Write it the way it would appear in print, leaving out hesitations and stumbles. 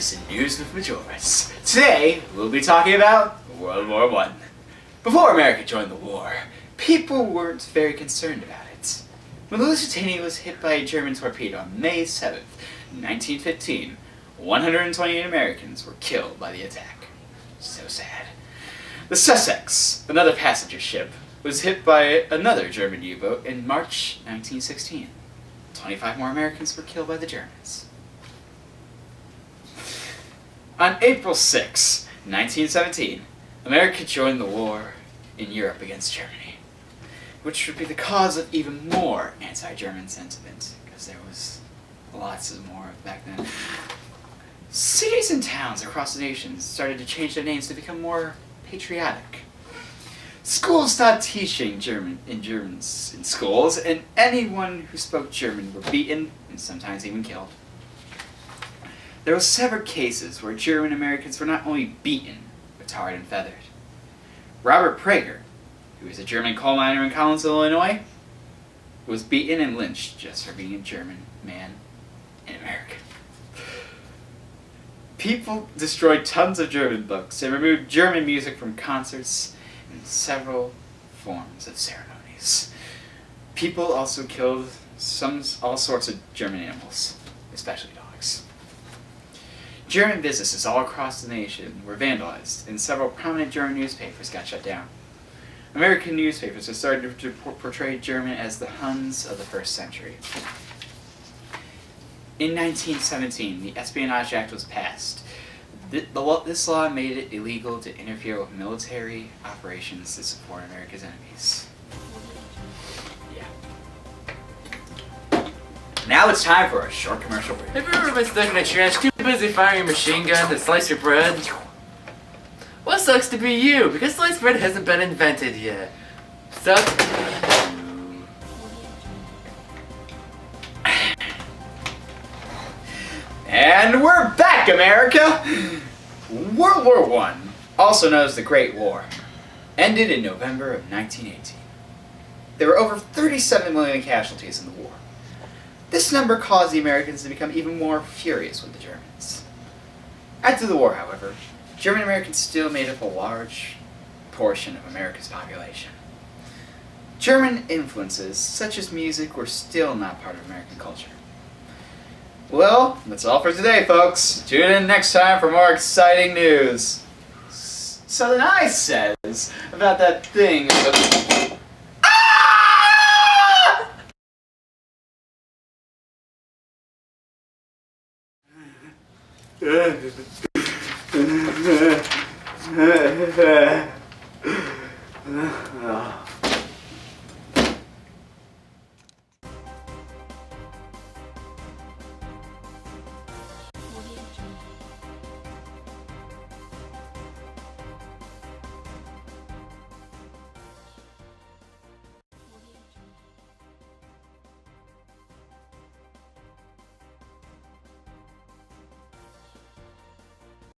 this in News with Majoras. Today, we'll be talking about World War I. Before America joined the war, people weren't very concerned about it. When the Lusitania was hit by a German torpedo on May 7th, 1915, 128 Americans were killed by the attack. So sad. The Sussex, another passenger ship, was hit by another German U-boat in March 1916. 25 more Americans were killed by the Germans. On April 6, 1917, America joined the war in Europe against Germany, which would be the cause of even more anti-German sentiment, because there was lots of more back then. Cities and towns across the nation started to change their names to become more patriotic. Schools stopped teaching German in schools, and anyone who spoke German were beaten and sometimes even killed. There were several cases where German Americans were not only beaten, but tarred and feathered. Robert Prager, who was a German coal miner in Collinsville, Illinois, was beaten and lynched just for being a German man in America. People destroyed tons of German books and removed German music from concerts and several forms of ceremonies. People also killed all sorts of German animals, especially dogs. German businesses all across the nation were vandalized, and several prominent German newspapers got shut down. American newspapers have started to portray German as the Huns of the first century. In 1917, the Espionage Act was passed. This law made it illegal to interfere with military operations to support America's enemies. Now it's time for a short commercial break. Have you ever been stuck in a trench too busy firing a machine gun to slice your bread? Well, sucks to be you, because sliced bread hasn't been invented yet. Sucks. And we're back, America! World War I, also known as the Great War, ended in November of 1918. There were over 37 million casualties in the war. This number caused the Americans to become even more furious with the Germans. After the war, however, German Americans still made up a large portion of America's population. German influences, such as music, were still not part of American culture. Well, that's all for today, folks. Tune in next time for more exciting news. Something I says about that thing. Ah!